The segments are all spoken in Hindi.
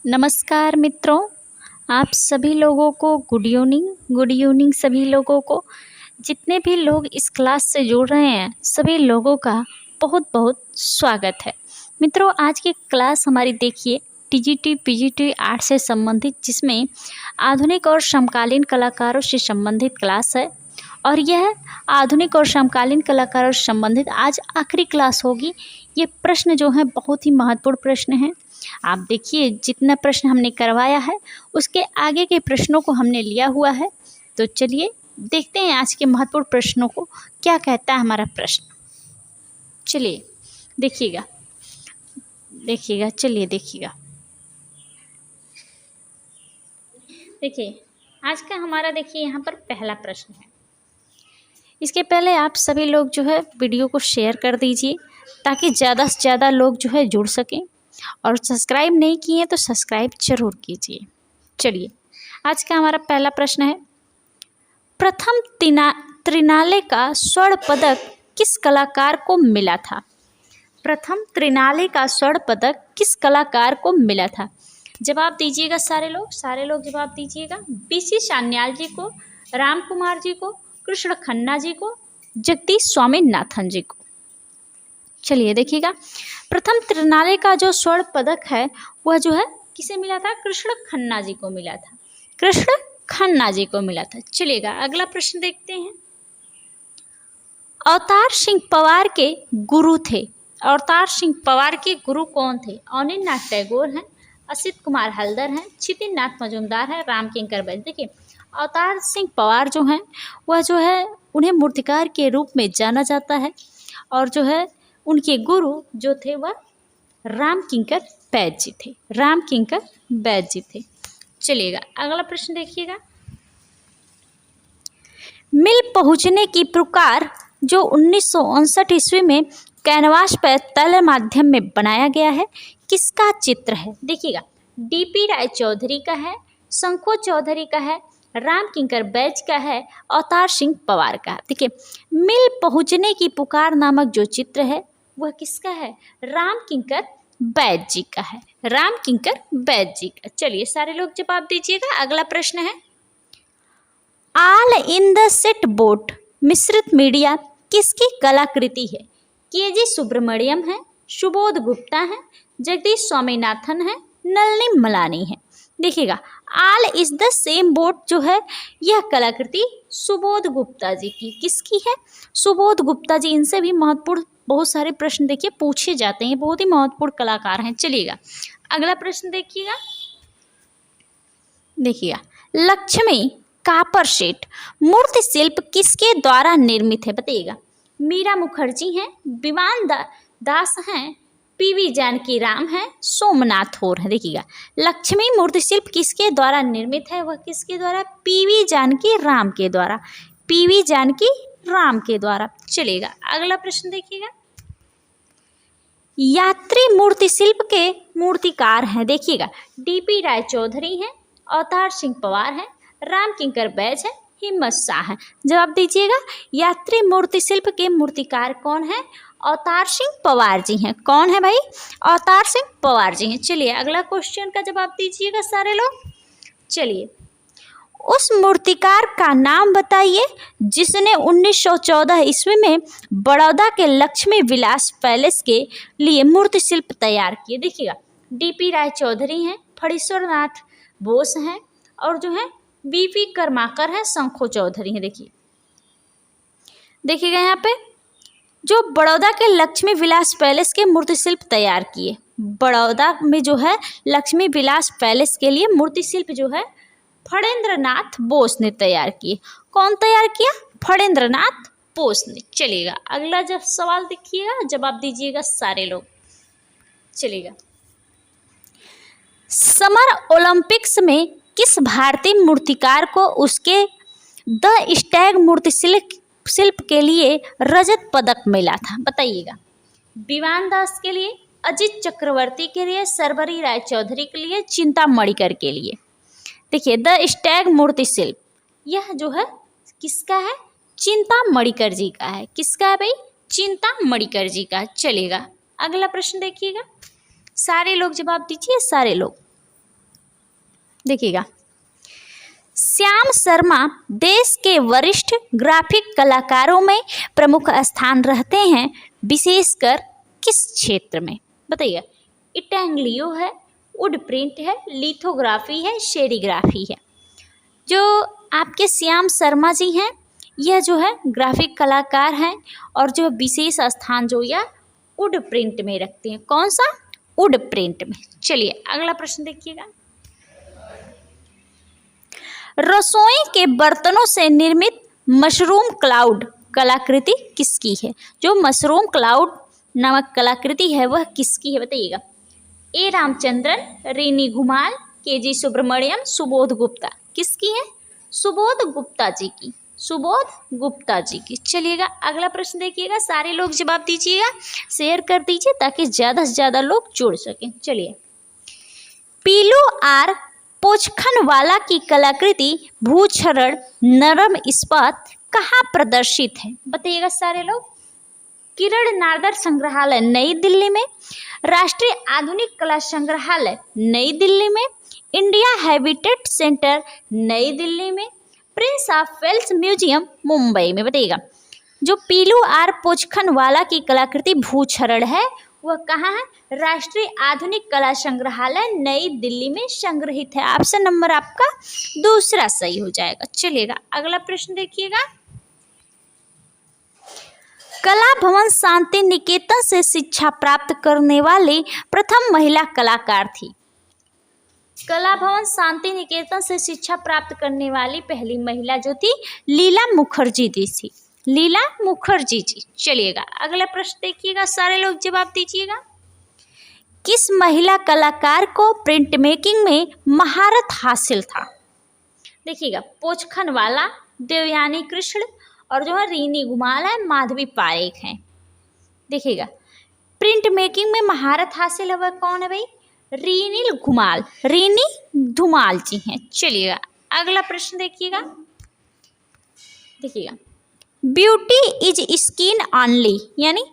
नमस्कार मित्रों, आप सभी लोगों को गुड इवनिंग सभी लोगों को। जितने भी लोग इस क्लास से जुड़ रहे हैं सभी लोगों का बहुत बहुत स्वागत है। मित्रों, आज की क्लास हमारी देखिए टीजीटी पीजीटी आर्ट से संबंधित, जिसमें आधुनिक और समकालीन कलाकारों से संबंधित क्लास है। और यह आधुनिक और समकालीन कलाकारों से संबंधित आज आखिरी क्लास होगी। ये प्रश्न जो है बहुत ही महत्वपूर्ण प्रश्न हैं। आप देखिए जितना प्रश्न हमने करवाया है उसके आगे के प्रश्नों को हमने लिया हुआ है। तो चलिए देखते हैं आज के महत्वपूर्ण प्रश्नों को क्या कहता है हमारा प्रश्न। चलिए देखिएगा चलिए देखिए आज का हमारा देखिए यहाँ पर पहला प्रश्न है। इसके पहले आप सभी लोग जो है वीडियो को शेयर कर दीजिए ताकि ज़्यादा से ज़्यादा लोग जो है जुड़ सकें, और सब्सक्राइब नहीं किए तो सब्सक्राइब जरूर कीजिए। चलिए आज का हमारा पहला प्रश्न है, प्रथम त्रिनाले का स्वर्ण पदक किस कलाकार को मिला था? प्रथम त्रिनाले का स्वर्ण पदक किस कलाकार को मिला था? जवाब दीजिएगा सारे लोग जवाब दीजिएगा। बीसी सान्याल जी को, राम कुमार जी को, कृष्ण खन्ना जी को, जगदीश स्वामीनाथन जी को। चलिए देखिएगा, प्रथम त्रिनाले का जो स्वर्ण पदक है वह जो है किसे मिला था? कृष्ण खन्ना जी को मिला था। कृष्ण खन्ना जी को मिला था। चलिएगा अगला प्रश्न देखते हैं। अवतार सिंह पवार के गुरु थे। अवतार सिंह पवार के गुरु कौन थे? अवनींद्रनाथ टैगोर हैं, असित कुमार हलदर हैं, छितिननाथ मजूमदार हैं, राम किंकर बैस। देखिए अवतार सिंह पवार जो हैं वह जो है उन्हें मूर्तिकार के रूप में जाना जाता है, और जो है उनके गुरु जो थे वह राम किंकर बैस जी थे। राम किंकर बैस जी थे। चलिएगा अगला प्रश्न देखिएगा। मिल पहुंचने की पुकार जो 1959 ईस्वी में कैनवास पर तैल माध्यम में बनाया गया है, किसका चित्र है? देखिएगा डीपी राय चौधरी का है, शंको चौधरी का है, राम किंकर बैस का है, अवतार सिंह पवार का। देखिए मिल पहुंचने की पुकार नामक जो चित्र है वह किसका है? राम किंकर बैस जी का है। राम किंकर बैस जी का। चलिए सारे लोग जवाब दीजिएगा। अगला प्रश्न है, all in the set boat मिश्रित मीडिया किसकी कलाकृति है? केजी सुब्रमण्यम है, सुबोध गुप्ता है, जगदीश स्वामीनाथन है, नलिनी मलानी है। देखिएगा all is the same boat जो है यह कलाकृति सुबोध गुप्ता जी की। किसकी है? सुबोध गुप्ता जी। इनसे भी महत्वपूर्ण बहुत सारे प्रश्न देखिए पूछे जाते हैं, बहुत ही महत्वपूर्ण कलाकार हैं। चलिएगा अगला प्रश्न देखिएगा। लक्ष्मी कापर सेट मूर्ति शिल्प किसके द्वारा निर्मित है? बताइएगा। मीरा मुखर्जी हैं, विवान दास हैं, पीवी जानकी राम है, सोमनाथ और है। देखिएगा लक्ष्मी मूर्ति शिल्प किसके द्वारा निर्मित है? वह किसके द्वारा? पीवी जानकी राम के द्वारा। पीवी जानकी राम के द्वारा। चलिएगा अगला प्रश्न देखिएगा। यात्री मूर्ति शिल्प के मूर्तिकार हैं। देखिएगा डीपी राय चौधरी हैं, अवतार सिंह पवार हैं, राम किंकर बैस है, हिम्मत शाह है। जवाब दीजिएगा। यात्री मूर्ति शिल्प के मूर्तिकार कौन है? अवतार सिंह पवार जी हैं। कौन है भाई? अवतार सिंह पवार जी हैं। चलिए अगला क्वेश्चन का जवाब दीजिएगा सारे लोग। चलिए उस मूर्तिकार का नाम बताइए जिसने 1914 ईस्वी में बड़ौदा के लक्ष्मी विलास पैलेस के लिए मूर्ति शिल्प तैयार किए। देखिएगा डीपी राय चौधरी हैं, फणीश्वरनाथ बोस हैं, और जो है बीपी कर्माकर है, शंखो चौधरी हैं। देखिएगा यहाँ पे जो बड़ौदा के लक्ष्मी विलास पैलेस के मूर्ति शिल्प तैयार किए। बड़ौदा में जो है लक्ष्मी विलास पैलेस के लिए मूर्ति शिल्प जो है फणेंद्रनाथ बोस ने तैयार किए। कौन तैयार किया? फणेंद्रनाथ बोस ने। चलिएगा अगला जब सवाल देखिएगा, जवाब दीजिएगा सारे लोग। चलिएगा समर ओलंपिक्स में किस भारतीय मूर्तिकार को उसके द स्टैग मूर्ति शिल्प के लिए रजत पदक मिला था? बताइएगा। विवान दास के लिए, अजित चक्रवर्ती के लिए, सरबरी राय चौधरी के लिए, चिंता मणिकर के लिए। देखिए द स्टैग मूर्ति शिल्प यह जो है किसका है? चिंता मणिकर जी का है। किसका है भाई? चिंता मणिकर जी का। चलेगा अगला प्रश्न देखिएगा। सारे लोग जवाब दीजिए, सारे लोग। देखिएगा, श्याम शर्मा देश के वरिष्ठ ग्राफिक कलाकारों में प्रमुख स्थान रहते हैं, विशेषकर किस क्षेत्र में? बताइए। इंटाग्लियो है, वुड प्रिंट है, लिथोग्राफी है, शेरीग्राफी है। जो आपके श्याम शर्मा जी हैं, यह जो है ग्राफिक कलाकार हैं और जो विशेष स्थान जो यह वुड प्रिंट में रखते हैं। कौन सा? वुड प्रिंट में। चलिए अगला प्रश्न देखिएगा, रसोई के बर्तनों से निर्मित मशरूम क्लाउड कलाकृति किसकी है? जो मशरूम क्लाउड नामक कलाकृति है वह किसकी है? बताइएगा। ए रामचंद्रन, रीनी घुमाल, के जी सुब्रमण्यम, सुबोध गुप्ता। किसकी है? सुबोध गुप्ता जी की। सुबोध गुप्ता जी की। चलिएगा अगला प्रश्न देखिएगा, सारे लोग जवाब दीजिएगा, शेयर कर दीजिए ताकि ज़्यादा से ज़्यादा लोग जुड़ सकें। चलिए, पीलू आर पोचखनवाला की कलाकृति भूक्षरण नरम इस्पात कहाँ प्रदर्शित है? बताइएगा सारे लोग। किरण नागर संग्रहालय नई दिल्ली में, राष्ट्रीय आधुनिक कला संग्रहालय नई दिल्ली में, इंडिया हैबिटेट सेंटर नई दिल्ली में, prince of Wales museum Mumbai में। बताइएगा। जो पीलू आर पोचखनवाला की कलाकृति भूक्षरण है वह कहाँ है? राष्ट्रीय आधुनिक कला संग्रहालय नई दिल्ली में संग्रहित है। ऑप्शन नंबर आपका दूसरा सही हो जाएगा। चलिएगा अगला प्रश्न देखिएगा, कला भवन शांति निकेतन से शिक्षा प्राप्त करने वाली प्रथम महिला कलाकार थी। कला भवन शांति निकेतन से शिक्षा प्राप्त करने वाली पहली महिला जो थी लीला मुखर्जी जी थी। लीला मुखर्जी जी। चलिएगा अगला प्रश्न देखिएगा, सारे लोग जवाब दीजिएगा। किस महिला कलाकार को प्रिंट मेकिंग में महारत हासिल था? देखिएगा, पोचखनवाला, देवयानी कृष्ण और जो है रीनी घुमाल है, माधवी पारेख हैं। देखिएगा, प्रिंट मेकिंग में महारत हासिल है वह कौन है भाई? रीनी घुमाल, रीनी धुमाल जी हैं। चलिएगा अगला प्रश्न देखिएगा। देखिएगा, ब्यूटी इज स्किन ऑनली, यानी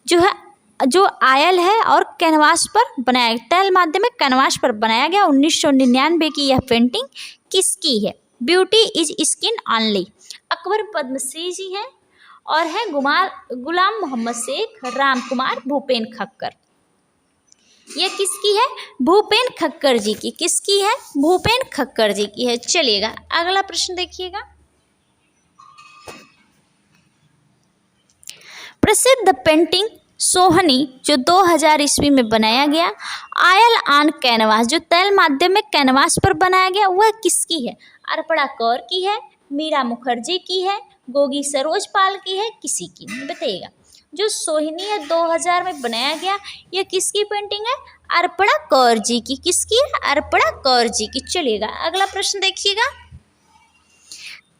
जो है जो आयल है और कैनवास पर बनाया गया, तैल माध्यम में कैनवास पर बनाया गया 1999 की यह पेंटिंग किसकी है? Beauty is skin only Akbar Padmashri ji हैं और है गुलाम मोहम्मद शेख, राम कुमार, भूपेन खक्कर। यह किसकी है? भूपेन खक्कर जी की। किसकी है? भूपेन खक्कर जी की है। चलिएगा अगला प्रश्न देखिएगा, प्रसिद्ध पेंटिंग सोहनी जो 2000 ईस्वी में बनाया गया, आयल ऑन कैनवास जो तैल माध्यम में कैनवास पर बनाया गया, वह किसकी है? अर्पणा कौर की है, मीरा मुखर्जी की है, गोगी सरोज पाल की है, किसी की नहीं? बताइएगा। जो सोहिनी है 2000 में बनाया गया, यह किसकी पेंटिंग है? अर्पणा कौर जी की। किसकी है? अर्पणा कौर जी की। चलिएगा अगला प्रश्न देखिएगा,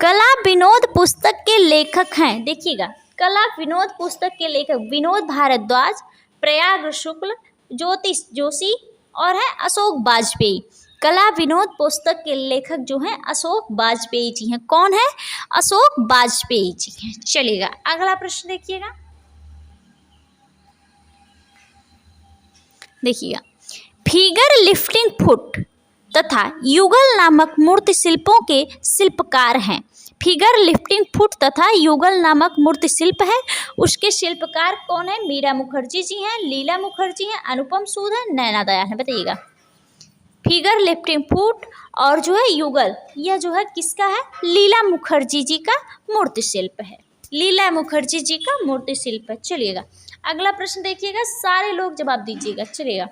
कला विनोद पुस्तक के लेखक हैं। देखिएगा, कला विनोद पुस्तक के लेखक विनोद भारद्वाज, प्रयाग शुक्ल, ज्योतिष जोशी और है अशोक वाजपेयी। कला विनोद पुस्तक के लेखक जो हैं अशोक वाजपेयी जी हैं। कौन है? अशोक वाजपेयी जी हैं। चलिएगा अगला प्रश्न देखिएगा। देखिएगा, फिगर लिफ्टिंग फुट तथा युगल नामक मूर्ति शिल्पों के शिल्पकार हैं। फिगर लिफ्टिंग फुट तथा युगल नामक मूर्ति शिल्प है, उसके शिल्पकार कौन है? मीरा मुखर्जी जी हैं, लीला मुखर्जी हैं, अनुपम सूद है, नैना दयाल है। बताइएगा, फिगर लिफ्टिंग फुट और जो है युगल, यह जो है किसका है? लीला मुखर्जी जी का मूर्ति शिल्प है। लीला मुखर्जी जी का मूर्ति शिल्प है। चलिएगा अगला प्रश्न देखिएगा, सारे लोग जवाब दीजिएगा। चलिएगा,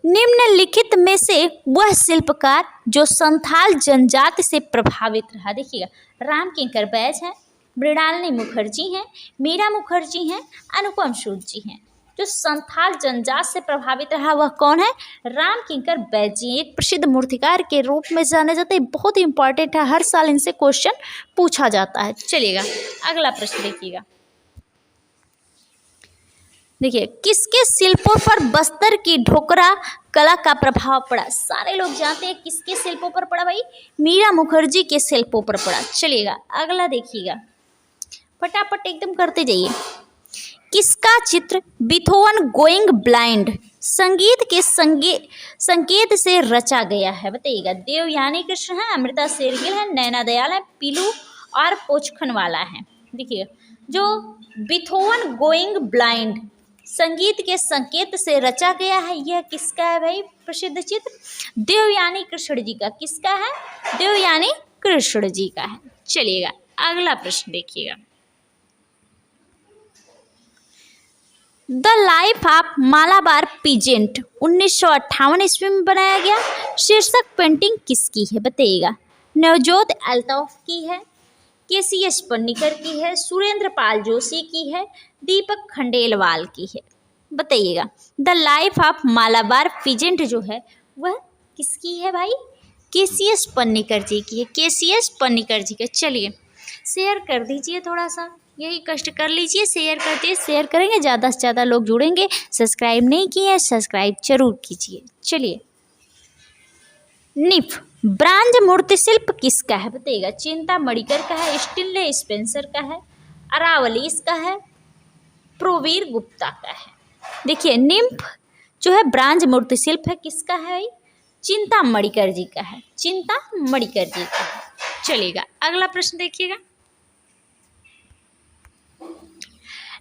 निम्नलिखित में से वह शिल्पकार जो संथाल जनजाति से प्रभावित रहा। देखिएगा, राम किंकर बैज हैं, मृणालिनी मुखर्जी हैं, मीरा मुखर्जी हैं, अनुपम सूद जी हैं। जो संथाल जनजाति से प्रभावित रहा वह कौन है? राम किंकर बैज जी। एक प्रसिद्ध मूर्तिकार के रूप में जाने जाते हैं, बहुत ही इंपॉर्टेंट है, हर साल इनसे क्वेश्चन पूछा जाता है। चलिएगा अगला प्रश्न देखिएगा। देखिए, किसके शिल्पों पर बस्तर की ढोकरा कला का प्रभाव पड़ा? सारे लोग जानते हैं किसके शिल्पों पर पड़ा भाई? मीरा मुखर्जी के शिल्पों पर पड़ा। चलिएगा अगला देखिएगा, फटाफट एकदम करते जाइए। किसका चित्र बिथोवन गोइंग ब्लाइंड संकेत से रचा गया है? बताइएगा। देवयानी कृष्ण है, अमृता शेरगिल है, नैना दयाल है, पीलू और पोचखनवाला है। देखिएगा, जो बिथोवन गोइंग ब्लाइंड संगीत के संकेत से रचा गया है, यह किसका है भाई प्रसिद्ध चित्र? देवयानी कृष्ण जी का। किसका है? देवयानी कृष्ण जी का है। चलिएगा अगला प्रश्न देखिएगा। The life of Malabar peasant 1958 ईस्वी में बनाया गया शीर्षक पेंटिंग किसकी है? बताइएगा। नवजोत अल्ताफ की है, केसीएस पन्नीकर की है, सुरेंद्र पाल जोशी की है, दीपक खंडेलवाल की है? बताइएगा। The life of Malabar peasant जो है वह किसकी है भाई? केसीएस पन्नीकर जी की है। केसीएस पन्नीकर जी के। चलिए शेयर कर दीजिए, थोड़ा सा यही कष्ट कर लीजिए, शेयर करते शेयर करेंगे, ज़्यादा से ज़्यादा लोग जुड़ेंगे। सब्सक्राइब नहीं किए हैं, सब्सक्राइब जरूर कीजिए। चलिए, निफ ब्रांज मूर्ति शिल्प किसका है? बताइएगा। चिंता मणिकर का है, स्टिनले स्पेंसर का है, अरावलीस का है, प्रोवीर गुप्ता का है। देखिए, निम्फ जो है ब्रांज मूर्ति शिल्प है, किसका है भाई? चिंता मणिकर जी का है। चिंता मणिकर जी का है। चलिएगा अगला प्रश्न देखिएगा।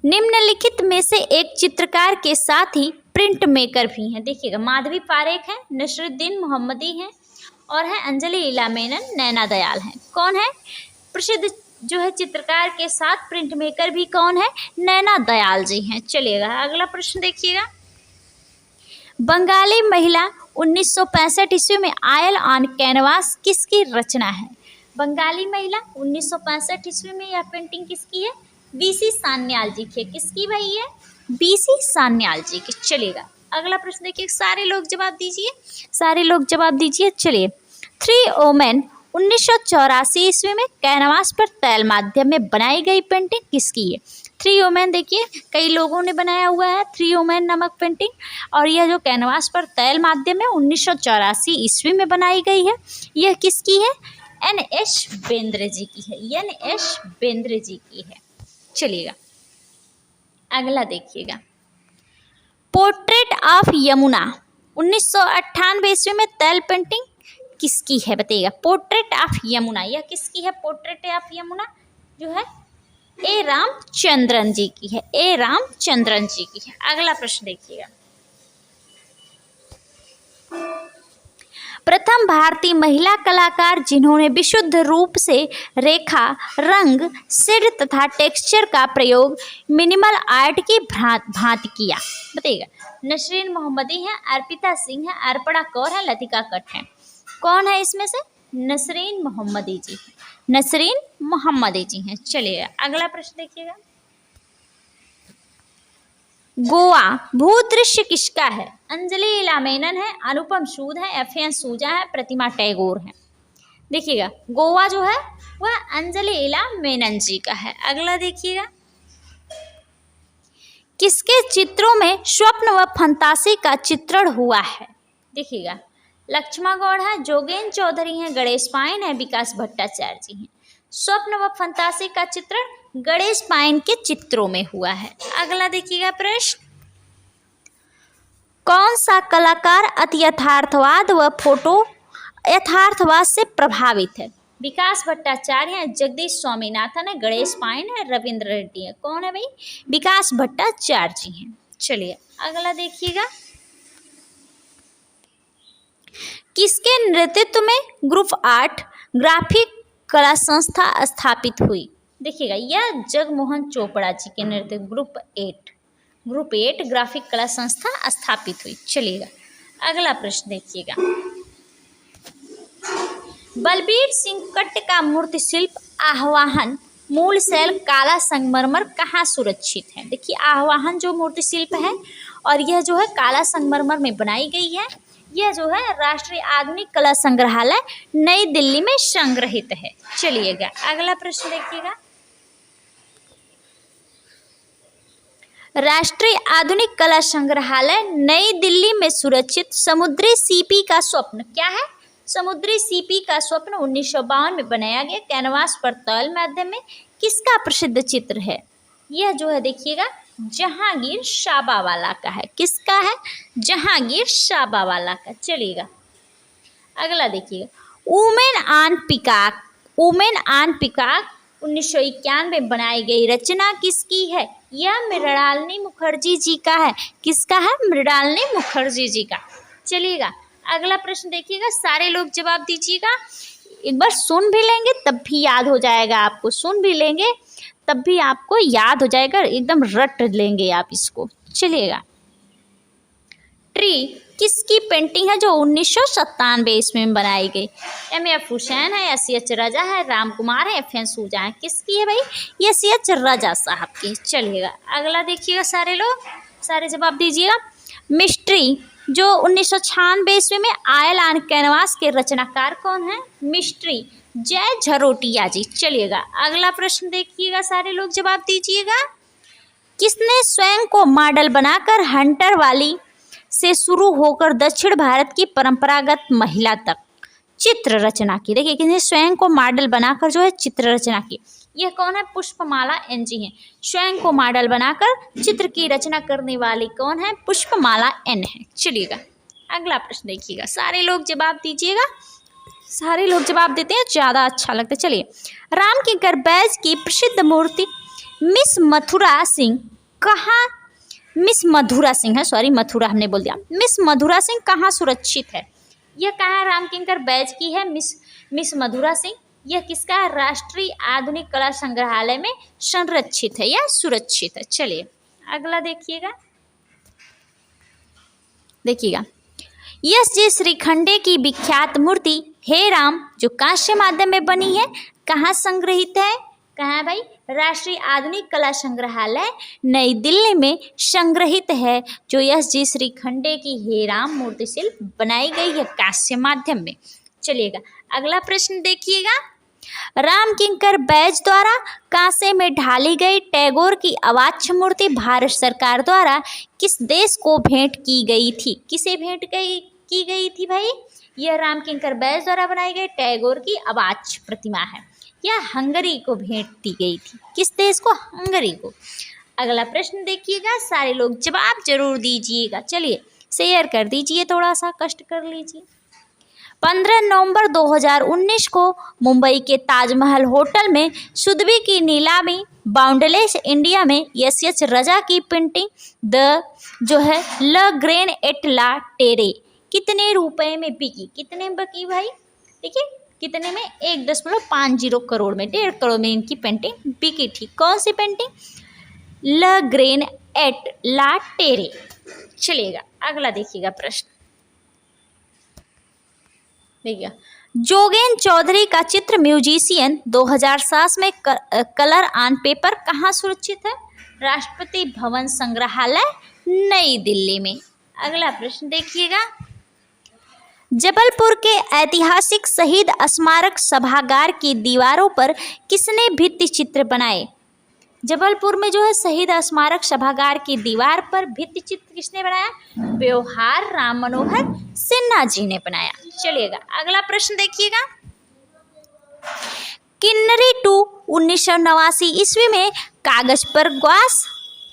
निम्नलिखित में से एक चित्रकार के साथ ही प्रिंट मेकर भी हैं। देखिएगा, माधवी पारेख है, नसरुद्दीन मोहम्मदी हैं और है अंजलि लीला मेनन, नैना दयाल हैं। कौन है प्रसिद्ध जो है चित्रकार के साथ प्रिंट मेकर भी? कौन है? नैना दयाल जी हैं। चलिएगा अगला प्रश्न देखिएगा। बंगाली महिला 1965 ईस्वी में आयल ऑन कैनवास किसकी रचना है? बंगाली महिला 1965 ईस्वी में यह पेंटिंग किसकी है? बीसी सान्याल जी की। किसकी भाई है? बीसी सान्याल जी की। चलिएगा अगला प्रश्न देखिए, सारे लोग जवाब दीजिए, सारे लोग जवाब दीजिए। चलिए, थ्री ओमेन 1984 ईस्वी में कैनवास पर तैल माध्यम में बनाई गई पेंटिंग किसकी है? थ्री ओमेन देखिए कई लोगों ने बनाया हुआ है थ्री ओमेन नामक पेंटिंग, और यह जो कैनवास पर तैल माध्यम में 1984 ईस्वी में बनाई गई है, यह किसकी है? एन.एस. बेंद्रे जी की है। एन.एस. बेंद्रे जी की है। चलिएगा अगला देखिएगा। पोर्ट्रेट ऑफ यमुना 1998 ईस्वी में तैल पेंटिंग किसकी है? बताइएगा। पोर्ट्रेट ऑफ यमुना यह किसकी है? पोर्ट्रेट ऑफ यमुना जो है ए रामचंद्रन जी की है। ए रामचंद्रन जी की है। अगला प्रश्न देखिएगा। प्रथम भारतीय महिला कलाकार जिन्होंने विशुद्ध रूप से रेखा, रंग, शेड तथा टेक्सचर का प्रयोग मिनिमल आर्ट की भांति किया? बताइएगा। नसरीन मोहम्मदी है, अर्पिता सिंह है, अर्पणा कौर है, लतिका कट है। कौन है इसमें से? नसरीन मोहम्मदी जी। नसरीन मोहम्मदी जी हैं। चलिए अगला प्रश्न देखिएगा। गोवा भूदृश्य किसका है? अंजलि लीला मेनन है, अनुपम सूद है, एफ.एन. सूजा है, प्रतिमा टैगोर है। देखिएगा, गोवा जो है वह अंजलि लीला मेनन जी का है। अगला देखिएगा। किसके चित्रों में स्वप्न व फंतासी का चित्रण हुआ है? देखिएगा, लक्ष्मा गौड़ है, जोगेन चौधरी हैं, गणेश पाइन है, विकास भट्टाचार्य जी हैं। स्वप्न व फंतासी का चित्रण गणेश पाइन के चित्रों में हुआ है। अगला देखिएगा प्रश्न। कौन सा कलाकार अति यथार्थवाद व फोटो यथार्थवाद से प्रभावित है? विकास भट्टाचार्य हैं, जगदीश स्वामीनाथन है, गणेश पाइन है, रविंद्र रेड्डी है। कौन है भाई? विकास भट्टाचार्य जी हैं। चलिए अगला देखिएगा। किसके नेतृत्व में ग्रुप 8 ग्राफिक कला संस्था स्थापित हुई? देखिएगा, यह जगमोहन चोपड़ा जी के नेतृत्व ग्रुप 8 ग्राफिक कला संस्था स्थापित हुई। चलिएगा अगला प्रश्न देखिएगा। बलबीर सिंह कट्ट का मूर्ति शिल्प आह्वान मूल शैल काला संगमरमर कहाँ सुरक्षित है? देखिए, आह्वान जो मूर्ति शिल्प है और यह जो है काला संगमरमर में बनाई गई है, यह जो है राष्ट्रीय आधुनिक कला संग्रहालय नई दिल्ली में संग्रहित है। चलिएगा अगला प्रश्न देखिएगा। राष्ट्रीय आधुनिक कला संग्रहालय नई दिल्ली में सुरक्षित समुद्री सीपी का स्वप्न क्या है? समुद्री सीपी का स्वप्न 1952 में बनाया गया कैनवास पर तैल माध्यम में किसका प्रसिद्ध चित्र है? यह जो है देखिएगा जहांगीर शाबावाला का है। किसका है? जहांगीर शाबावाला का। चलिएगा अगला देखिएगा, वुमेन ऑन पीकॉक 1991 में बनाई गई रचना किसकी है? यह मृणालिनी मुखर्जी जी का है। किसका है? मृणालिनी मुखर्जी जी का। चलिएगा अगला प्रश्न देखिएगा, सारे लोग जवाब दीजिएगा। एक बार सुन भी लेंगे तब भी याद हो जाएगा आपको, सुन भी लेंगे तब भी आपको याद हो जाएगा, एकदम रट लेंगे आप इसको। चलिएगा, ट्री किसकी पेंटिंग है जो 1997 ईस्वी में बनाई गई? M.F. हुसैन है, S.H. रजा है, राम कुमार है, F.N. सूजा है। किसकी है भाई? S.H. रजा साहब की। चलिएगा अगला देखिएगा, सारे लोग सारे जवाब दीजिएगा। मिस्ट्री जो 1996 ईस्वी में आयल ऑन कैनवास के रचनाकार कौन है? मिस्ट्री जय झरोटिया जी। चलिएगा अगला प्रश्न देखिएगा, सारे लोग जवाब दीजिएगा। किसने स्वयं को मॉडल बनाकर हंटर वाली से शुरू होकर दक्षिण भारत की परंपरागत महिला तक चित्र रचना की? देखिए किसने स्वयं को मॉडल बनाकर जो है चित्र रचना की, यह कौन है? पुष्पमाला एन जी है। स्वयं को मॉडल बनाकर चित्र की रचना करने वाली कौन है? पुष्पमाला एन है। चलिएगा अगला प्रश्न देखिएगा, सारे लोग जवाब दीजिएगा। सारे लोग जवाब देते हैं, ज़्यादा अच्छा लगता है। चलिए, रामकिंकर बैज की प्रसिद्ध मूर्ति मिस मथुरा सिंह कहाँ, मिस मधुरा सिंह है, सॉरी मथुरा हमने बोल दिया, मिस मधुरा सिंह कहाँ सुरक्षित है? यह कहाँ रामकिंकर बैज की है मिस मधुरा सिंह? यह किसका है? राष्ट्रीय आधुनिक कला संग्रहालय में संरक्षित है या सुरक्षित है। चलिए अगला देखिएगा, S.J. श्रीखंडे की विख्यात मूर्ति हे राम जो कांस्य माध्यम में बनी है कहाँ संग्रहित है? कहाँ है भाई? राष्ट्रीय आधुनिक कला संग्रहालय नई दिल्ली में संग्रहित है, जो S.J. श्रीखंडे की हे राम मूर्ति शिल्प बनाई गई है कांस्य माध्यम में। चलिएगा अगला प्रश्न देखिएगा, रामकिंकर बैज द्वारा कांसे में ढाली गई टैगोर की अवाच्य मूर्ति भारत सरकार द्वारा किस देश को भेंट की गई थी? किसे भेंट की गई थी भाई? यह रामकिंकर बैज द्वारा बनाई गई टैगोर की अवाच्य प्रतिमा है, यह हंगरी को भेंट दी गई थी। किस देश को? हंगरी को। अगला प्रश्न देखिएगा, सारे लोग जवाब जरूर दीजिएगा। चलिए शेयर कर दीजिए, थोड़ा सा कष्ट कर लीजिए। 15 नवंबर 2019 को मुंबई के ताजमहल होटल में सुदवी की नीलामी बाउंडलेस इंडिया में S.H. रजा की पेंटिंग द जो है ल ग्रेन एट ला टेरे कितने रुपए में बिकी? कितने में बिकी भाई? देखिए कितने में? 1.50 करोड़ में, 1.5 करोड़ में इनकी पेंटिंग बिकी थी। कौन सी पेंटिंग? ल ग्रेन एट ला टेरे। चलिएगा अगला देखिएगा प्रश्न, देखिएगा, जोगेन चौधरी का चित्र म्यूजिशियन 2007 में कलर ऑन पेपर कहाँ सुरक्षित है? राष्ट्रपति भवन संग्रहालय नई दिल्ली में। अगला प्रश्न देखिएगा, जबलपुर के ऐतिहासिक शहीद स्मारक सभागार की दीवारों पर किसने भित्ति चित्र बनाए? जबलपुर में जो है शहीद स्मारक सभागार की दीवार पर भित्ति चित्र किसने बनाया? व्यवहार राम मनोहर सिन्हा जी ने बनाया। चलिएगा अगला प्रश्न देखिएगा, किन्नरी 2 1989 ईस्वी में कागज पर ग्वास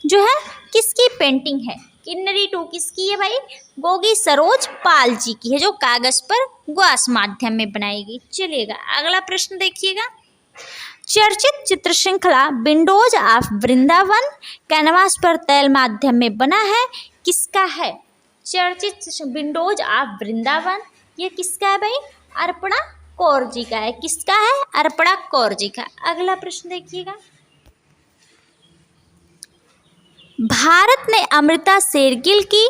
जो है किसकी पेंटिंग है? किन्नरी 2 किसकी है भाई? गोगी सरोज पाल जी की है, जो कागज पर ग्वास माध्यम में बनाई गई। चलिएगा अगला प्रश्न देखिएगा, चर्चित चित्र श्रृंखला विंडोज ऑफ वृंदावन कैनवास पर तैल माध्यम में बना है, किसका है? चर्चित विंडोज ऑफ वृंदावन ये किसका है भाई? अर्पणा कौर जी का है। किसका है? अर्पणा कौर जी का। अगला प्रश्न देखिएगा, भारत ने अमृता शेरगिल की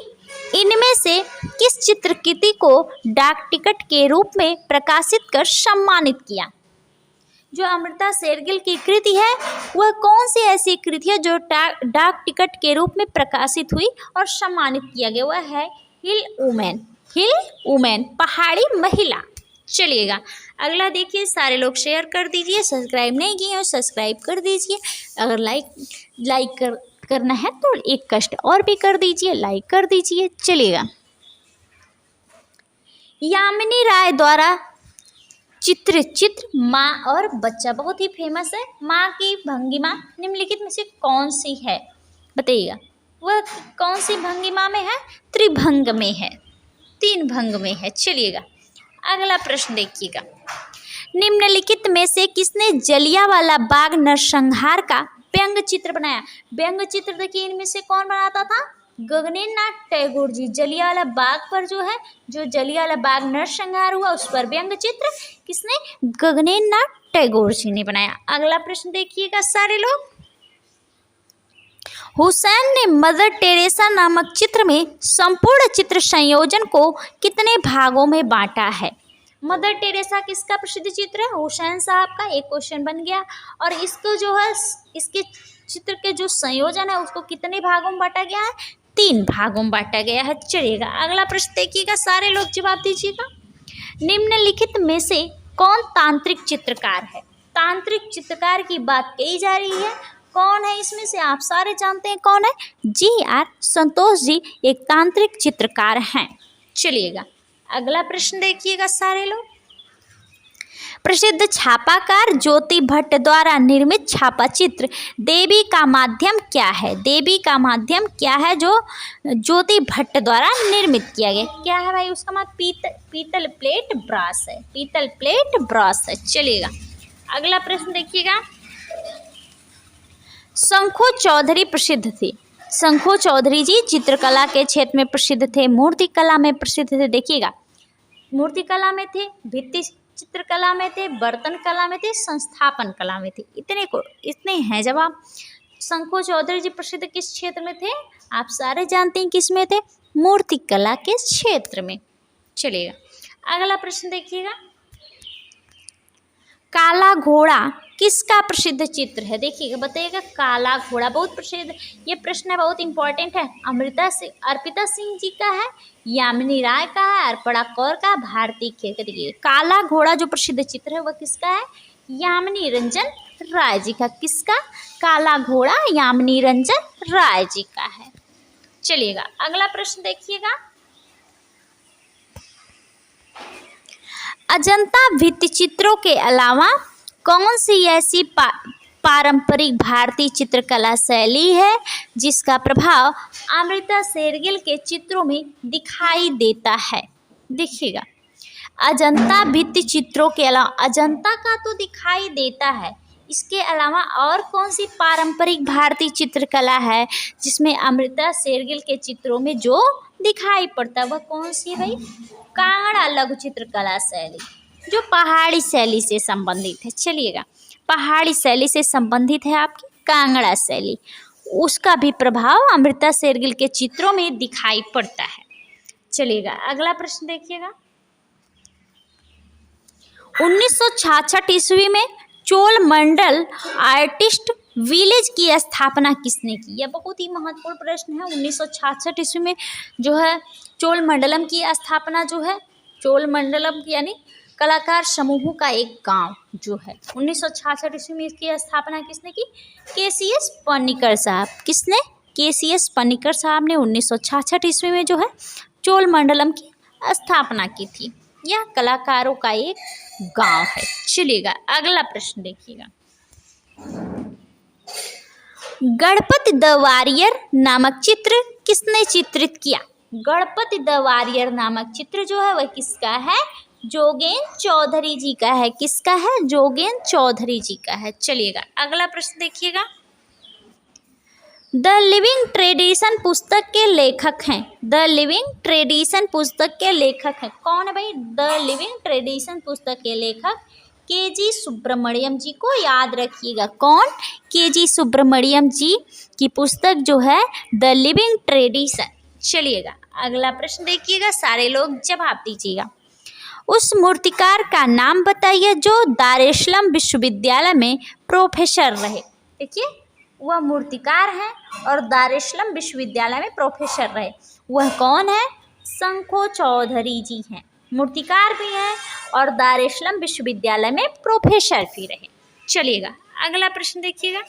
इनमें से किस चित्रकृति को डाक टिकट के रूप में प्रकाशित कर सम्मानित किया? जो अमृता शेरगिल की कृति है वह कौन सी ऐसी कृति है जो डाक टिकट के रूप में प्रकाशित हुई और सम्मानित किया गया? वह है हिल वुमेन, पहाड़ी महिला। चलिएगा अगला देखिए, सारे लोग शेयर कर दीजिए, सब्सक्राइब नहीं किए हो सब्सक्राइब कर दीजिए, अगर लाइक करना है तो एक कष्ट और भी कर दीजिए, लाइक कर दीजिए। चलिएगा, यामिनी राय द्वारा चित्र माँ और बच्चा बहुत ही फेमस है। माँ की भंगिमा निम्नलिखित में से कौन सी है? बताइएगा। वह कौन सी भंगिमा में है? त्रिभंग में है, 3 भंग में है। चलिएगा अगला प्रश्न देखिएगा। निम्नलिखित में से किसने जलियांवाला बाग नरसंहार का व्यंग चित्र बनाया? व्यंग चित्र देखिए इनमें से कौन बनाता था? गगनेन्द्र नाथ टैगोर जी। जलियांवाला बाग पर जो है, जो जलियांवाला बाग नरसंहार हुआ उस पर व्यंग चित्र किसने? गगनेन्द्र नाथ टैगोर जी ने बनाया। अगला प्रश्न देखिएगा सारे लोग। हुसैन ने मदर टेरेसा नामक चित्र में संपूर्ण चित्र संयोजन को कितने भागों में बांटा है? मदर टेरेसा किसका प्रसिद्ध चित्र है? हुसैन साहब का। एक क्वेश्चन बन गया। और इसको जो है, इसके चित्र के जो संयोजन है उसको कितने भागों में बांटा गया है? 3 भागों में बांटा गया है। चलिएगा अगला प्रश्न देखिएगा, सारे लोग जवाब दीजिएगा। निम्नलिखित में से कौन तांत्रिक चित्रकार है? तांत्रिक चित्रकार की बात कही जा रही है। कौन है इसमें से? आप सारे जानते हैं कौन है? GR संतोष जी एक तांत्रिक चित्रकार हैं। चलिएगा अगला प्रश्न देखिएगा सारे लोग। प्रसिद्ध छापाकार ज्योति भट्ट द्वारा निर्मित छापा चित्र देवी का माध्यम क्या है? देवी का माध्यम क्या है जो ज्योति भट्ट द्वारा निर्मित किया गया? क्या है भाई उसका माध्यम? पीतल प्लेट ब्रास है। पीतल प्लेट ब्रास है। चलिएगा अगला प्रश्न देखिएगा। शंखू चौधरी प्रसिद्ध थे। शंखू चौधरी जी चित्रकला के क्षेत्र में प्रसिद्ध थे, मूर्तिकला में प्रसिद्ध थे। देखिएगा मूर्तिकला में थे, भित्ति चित्रकला में थे, बर्तन कला में थे, संस्थापन कला में थे। इतने हैं जवाब। शंखू चौधरी जी प्रसिद्ध किस क्षेत्र में थे? आप सारे जानते हैं किस में थे? मूर्तिकला के क्षेत्र में। चलिएगा अगला प्रश्न देखिएगा। काला घोड़ा किसका प्रसिद्ध चित्र है? देखिएगा बताइएगा। काला घोड़ा बहुत प्रसिद्ध, ये प्रश्न है, बहुत इंपॉर्टेंट है। अर्पिता सिंह जी का है, यामिनी राय का है, अर्पणा कौर का, भारती खेर का। देखिए काला घोड़ा जो प्रसिद्ध चित्र है वह किसका है? यामिनी रंजन राय जी का। किसका? काला घोड़ा यामिनी रंजन राय जी का है। चलिएगा अगला प्रश्न देखिएगा। अजंता भित्ति चित्रों के अलावा कौन सी ऐसी पारंपरिक भारतीय चित्रकला शैली है जिसका प्रभाव अमृता शेरगिल के चित्रों में दिखाई देता है? देखिएगा अजंता भित्ति चित्रों के अलावा, अजंता का तो दिखाई देता है, इसके अलावा और कौन सी पारंपरिक भारतीय चित्रकला है जिसमें अमृता शेरगिल के चित्रों में जो दिखाई पड़ता है वह कौन सी है भाई? कांगड़ा लघु चित्रकला शैली जो पहाड़ी शैली से संबंधित है। चलिएगा पहाड़ी शैली से संबंधित है आपकी कांगड़ा शैली, उसका भी प्रभाव अमृता शेरगिल के चित्रों में दिखाई पड़ता है। चलिएगा अगला प्रश्न देखिएगा। 1966 ईस्वी में चोल मंडल आर्टिस्ट विलेज की स्थापना किसने की? यह बहुत ही महत्वपूर्ण प्रश्न है। 1966 ईस्वी में जो है चोल मंडलम की स्थापना जो है, चोल मंडलम यानी कलाकार समूहों का एक गांव जो है, 1966 ईस्वी में इसकी स्थापना किसने की? KCS पन्नीकर साहब। किसने? KCS पन्नीकर साहब ने 1966 ईस्वी में जो है चोल मंडलम की स्थापना की थी। यह कलाकारों का एक गांव है। चलिएगा अगला प्रश्न देखिएगा। गणपति द वॉरियर नामक चित्र किसने चित्रित किया? गणपति द वॉरियर नामक चित्र जो है वह किसका है? जोगेन चौधरी जी का है। किसका है? जोगेन चौधरी जी का है। चलिएगा अगला प्रश्न देखिएगा। द लिविंग ट्रेडिशन पुस्तक के लेखक हैं। द लिविंग ट्रेडिशन पुस्तक के लेखक हैं कौन है भाई? द लिविंग ट्रेडिशन पुस्तक के लेखक KG सुब्रमण्यम जी को याद रखिएगा। कौन? KG सुब्रमण्यम जी की पुस्तक जो है द लिविंग ट्रेडिशन। चलिएगा अगला प्रश्न देखिएगा, सारे लोग जवाब दीजिएगा। उस मूर्तिकार का नाम बताइए जो दारुल विश्वविद्यालय में प्रोफेसर रहे। देखिए वह मूर्तिकार हैं और दारुल विश्वविद्यालय में प्रोफेसर रहे। वह कौन है? शंखू चौधरी जी हैं। मूर्तिकार भी हैं और दारुल विश्वविद्यालय में प्रोफेसर भी रहे। चलिएगा अगला प्रश्न देखिएगा।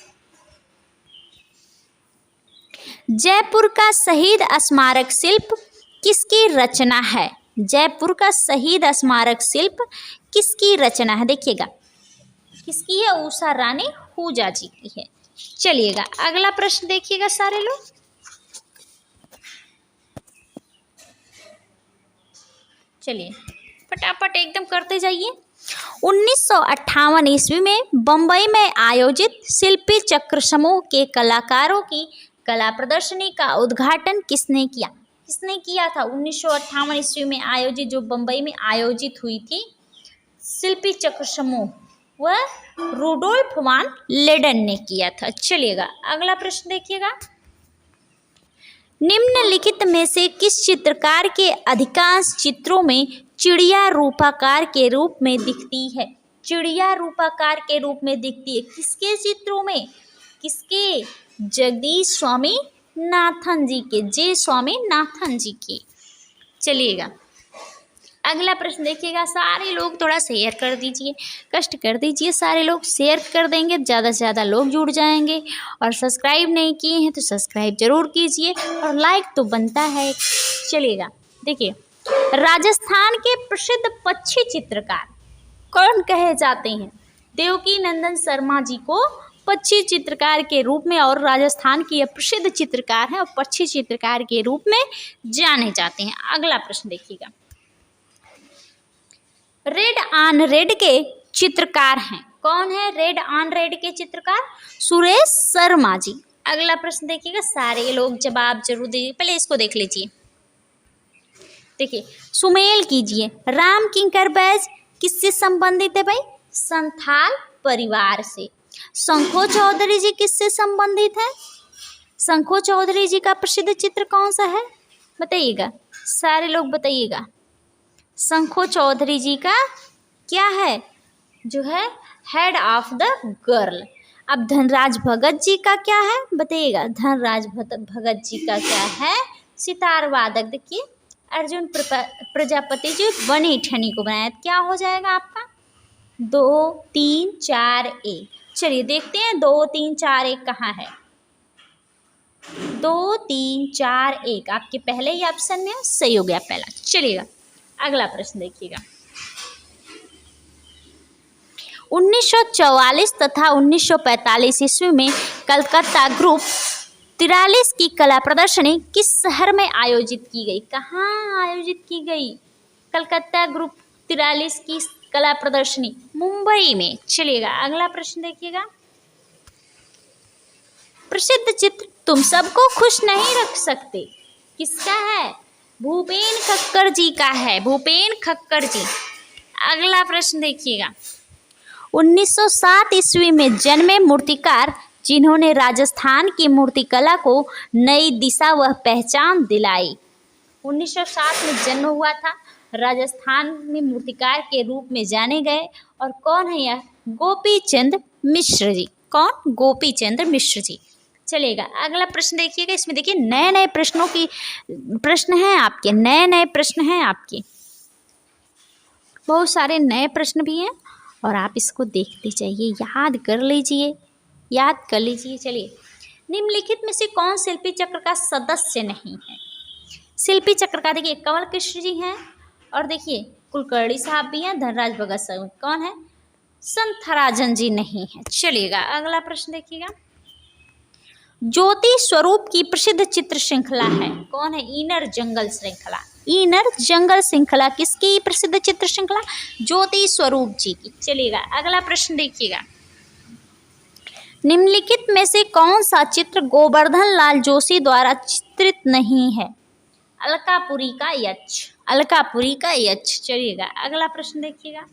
जयपुर का शहीद स्मारक शिल्प किसकी रचना है? जयपुर का शहीद स्मारक शिल्प किसकी रचना है? देखिएगा किसकी है? उषा रानी हुजा जी की है। चलिएगा अगला प्रश्न देखिएगा सारे लोग। चलिए फटाफट एकदम करते जाइए। 1958 ईस्वी में बम्बई में आयोजित शिल्पी चक्र समूह के कलाकारों की कला प्रदर्शनी का उद्घाटन किसने किया? किसने किया था? 1958 ईस्वी में आयोजित, जो बम्बई में आयोजित हुई थी शिल्पी चक्र समूह, वह रुडोल्फ वान लेडन ने किया था। चलिएगा अगला प्रश्न देखिएगा। निम्नलिखित में से किस चित्रकार के अधिकांश चित्रों में चिड़िया रूपाकार के रूप में दिखती है? चिड़िया रूपाकार के रूप में दिखती है किसके चित्रों में? किसके? जगदीश स्वामी नाथन जी के, जे स्वामी नाथन जी के। चलिएगा अगला प्रश्न देखिएगा। सारे लोग थोड़ा शेयर कर दीजिए, कष्ट कर दीजिए, सारे लोग शेयर कर देंगे, ज़्यादा से ज़्यादा लोग जुड़ जाएंगे। और सब्सक्राइब नहीं किए हैं तो सब्सक्राइब जरूर कीजिए, और लाइक तो बनता है। चलिएगा देखिए, राजस्थान के प्रसिद्ध पक्षी चित्रकार कौन कहे जाते हैं? देवकी नंदन शर्मा जी को पक्षी चित्रकार के रूप में, और राजस्थान की प्रसिद्ध चित्रकार हैं और पक्षी चित्रकार के रूप में जाने जाते हैं। अगला प्रश्न देखिएगा। रेड ऑन रेड के चित्रकार हैं कौन है? रेड ऑन रेड के चित्रकार सुरेश शर्मा जी। अगला प्रश्न देखिएगा, सारे लोग जवाब जरूर दीजिए। पहले इसको देख लीजिए, देखिए सुमेल कीजिए। राम किंकर बैज किससे संबंधित है भाई? संथाल परिवार से। शंखो चौधरी जी किससे संबंधित है? शंखो चौधरी जी का प्रसिद्ध चित्र कौन सा है? बताइएगा, सारे लोग बताइएगा। शंखो चौधरी जी का क्या है? जो है हेड ऑफ द गर्ल। अब धनराज भगत जी का क्या है? बताइएगा, धनराज भगत जी का क्या है? सितार वादक। देखिए अर्जुन प्रजापति जी बनी ठनी को बनाया, क्या हो जाएगा आपका? 2 3 4 1। चलिए देखते हैं 2 3 4 1 कहाँ है। 2 3 4 1 आपके पहले ही ऑप्शन में सही हो गया पहला। चलिएगा अगला प्रश्न देखिएगा। 1944 तथा 1945 ईस्वी में कलकत्ता ग्रुप 43 की कला प्रदर्शनी किस शहर में आयोजित की गई? कहाँ आयोजित की गई? कलकत्ता ग्रुप 43 की कला प्रदर्शनी मुंबई में। चलिएगा अगला प्रश्न देखिएगा। प्रसिद्ध चित्र तुम सबको खुश नहीं रख सकते किसका है? भूपेन खक्कर जी का है, भूपेन खक्कर जी। अगला प्रश्न देखिएगा। 1907 ईस्वी में जन्मे मूर्तिकार जिन्होंने राजस्थान की मूर्तिकला को नई दिशा व पहचान दिलाई। 1907 में जन्म हुआ था, राजस्थान में मूर्तिकार के रूप में जाने गए। और कौन है यह? गोपी चंद मिश्र जी। कौन? गोपी चंद मिश्र जी। चलेगा अगला प्रश्न देखिएगा। इसमें देखिए नए नए प्रश्नों की प्रश्न हैं आपके, नए नए प्रश्न हैं आपके, बहुत सारे नए प्रश्न भी हैं, और आप इसको देखते जाइए, याद कर लीजिए, याद कर लीजिए। चलिए, निम्नलिखित में से कौन शिल्पी चक्र का सदस्य नहीं है? शिल्पी चक्र का देखिए कमल कृष्ण जी हैं, और देखिए कुलकर्णी साहब भी हैं, धनराज भगत साहब। कौन है? संथराजन जी नहीं है। चलिएगा अगला प्रश्न देखिएगा। ज्योति स्वरूप की प्रसिद्ध चित्र श्रृंखला है कौन है? इनर जंगल श्रृंखला। इनर जंगल श्रृंखला किसकी प्रसिद्ध चित्र श्रृंखला? ज्योति स्वरूप जी की। चलिएगा अगला प्रश्न देखिएगा। निम्नलिखित में से कौन सा चित्र गोवर्धन लाल जोशी द्वारा चित्रित नहीं है? अलकापुरी का यक्ष। अलकापुरी का यक्ष। चलिएगा अगला प्रश्न देखिएगा।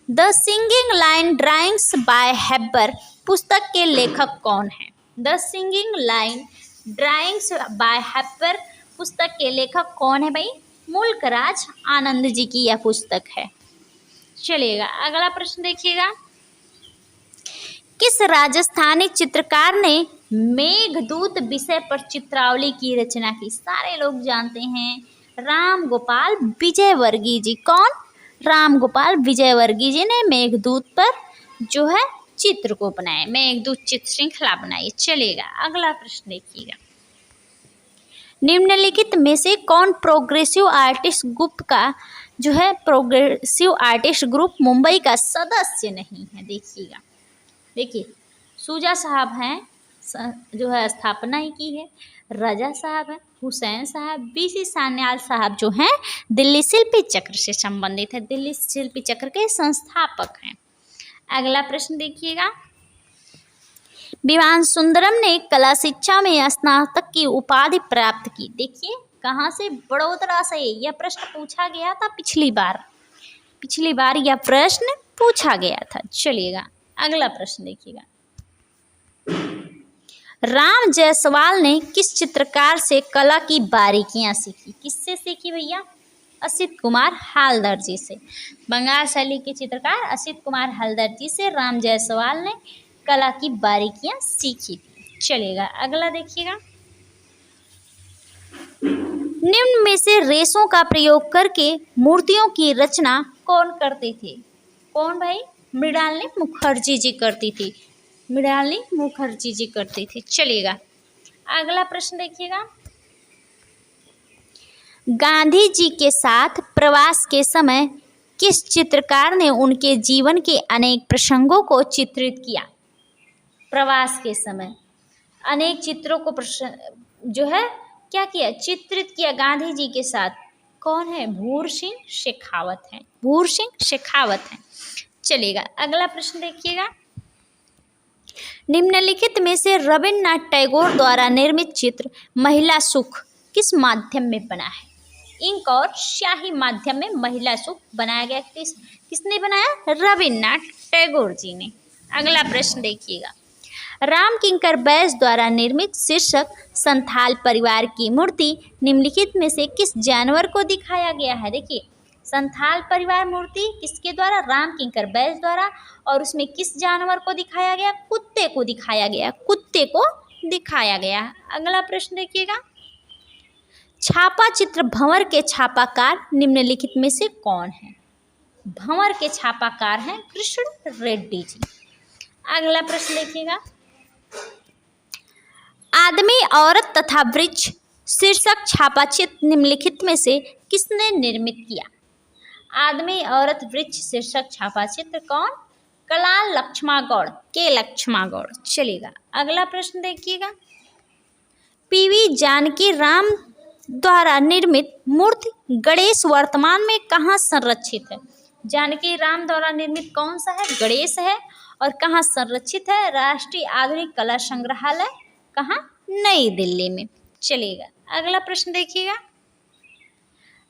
The singing line drawings by Hebbar पुस्तक के लेखक कौन है? The singing line drawings by Hebbar पुस्तक के लेखक कौन है भाई? मुल्कराज आनंद जी की यह पुस्तक है। चलिएगा अगला प्रश्न देखिएगा। किस राजस्थानी चित्रकार ने मेघदूत विषय पर चित्रावली की रचना की? सारे लोग जानते हैं, राम गोपाल विजयवर्गीय जी। कौन? राम गोपाल विजयवर्गीय जी ने मेघदूत पर जो है चित्र को बनाया, मेघदूत चित्र श्रृंखला बनाई। चलेगा अगला प्रश्न देखिएगा। निम्नलिखित में से कौन प्रोग्रेसिव आर्टिस्ट ग्रुप का जो है प्रोग्रेसिव आर्टिस्ट ग्रुप मुंबई का सदस्य नहीं है? देखिएगा देखिए सूजा साहब हैं, जो है स्थापना ही की है। रजा साहब हैं, हुसैन साहब, बीसी सान्याल साहब जो हैं दिल्ली शिल्पी चक्र से संबंधित है, दिल्ली शिल्पी चक्र के संस्थापक हैं। अगला प्रश्न देखिएगा, विमान सुंदरम ने कला शिक्षा में स्नातक की उपाधि प्राप्त की। देखिए कहाँ से, बड़ोदरा से। यह प्रश्न पूछा गया था पिछली बार यह प्रश्न पूछा गया था। चलिएगा अगला प्रश्न देखिएगा, राम जायसवाल ने किस चित्रकार से कला की बारीकियां सीखी? किससे सीखी भैया? असित कुमार हलदर जी से। बंगाल शैली के चित्रकार असित कुमार हलदर जी से राम जायसवाल ने कला की बारीकियां सीखी थी। चलिएगा अगला देखिएगा, निम्न में से रेशों का प्रयोग करके मूर्तियों की रचना कौन करते थे? कौन भाई? मृणालिनी मुखर्जी जी करती थी, मृणालिनी मुखर्जी जी करती थी। चलिएगा अगला प्रश्न देखिएगा, गांधी जी के साथ प्रवास के समय किस चित्रकार ने उनके जीवन के अनेक प्रसंगों को चित्रित किया? प्रवास के समय अनेक चित्रों को जो है क्या किया? चित्रित किया गांधी जी के साथ। कौन है? भूर सिंह शेखावत हैं, भूर सिंह शेखावत हैं। चलिएगा अगला प्रश्न देखिएगा, निम्नलिखित में से रविन्द्रनाथ टैगोर द्वारा निर्मित चित्र महिला सुख किस माध्यम में बना है? इंक और स्याही माध्यम में महिला सुख बनाया गया। किसने बनाया? रविन्द्रनाथ टैगोर जी ने। अगला प्रश्न देखिएगा, राम किंकर बैस द्वारा निर्मित शीर्षक संथाल परिवार की मूर्ति निम्नलिखित में से किस जानवर को दिखाया गया है? देखिए संथाल परिवार मूर्ति किसके द्वारा? राम किंकर बैस द्वारा। और उसमें किस जानवर को दिखाया गया? कुत्ते को दिखाया गया, कुत्ते को दिखाया गया। अगला प्रश्न देखिएगा, छापा चित्र भंवर के छापाकार निम्नलिखित में से कौन है? भंवर के छापाकार हैं कृष्ण रेड्डी जी। अगला प्रश्न देखिएगा, आदमी औरत तथा वृक्ष शीर्षक छापाचित्र निम्नलिखित में से किसने निर्मित किया? आदमी औरत वृक्ष शीर्षक छापाचित्र कौन? कलाल लक्ष्मागौड़, के लक्ष्मागौड़। चलिएगा अगला प्रश्न देखिएगा, पीवी जानकी राम द्वारा निर्मित मूर्ति गणेश वर्तमान में कहाँ संरक्षित है? जानकी राम द्वारा निर्मित कौन सा है? गणेश है। और कहाँ संरक्षित है? राष्ट्रीय आधुनिक कला संग्रहालय, कहाँ? नई दिल्ली में। चलिएगा अगला प्रश्न देखिएगा,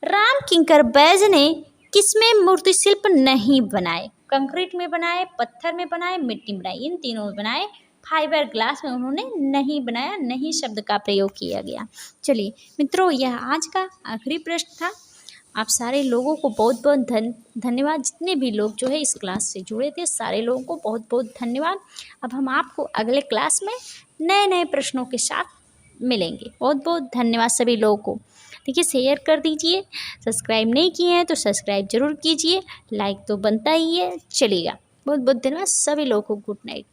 राम किंकर बैस ने किसमें मूर्ति शिल्प नहीं बनाए? कंक्रीट में बनाए, पत्थर में बनाए, मिट्टी में बनाए, इन तीनों में बनाए। फाइबर ग्लास में उन्होंने नहीं बनाया, नहीं शब्द का प्रयोग किया गया। चलिए मित्रों, यह आज का आखिरी प्रश्न था। आप सारे लोगों को बहुत बहुत धन्यवाद। जितने भी लोग जो है इस क्लास से जुड़े थे, सारे लोगों को बहुत बहुत धन्यवाद। अब हम आपको अगले क्लास में नए नए प्रश्नों के साथ मिलेंगे। बहुत बहुत धन्यवाद सभी लोगों को। देखिए शेयर कर दीजिए, सब्सक्राइब नहीं किए हैं तो सब्सक्राइब जरूर कीजिए, लाइक तो बनता ही है। चलिएगा, बहुत बहुत धन्यवाद सभी लोगों को। Good night.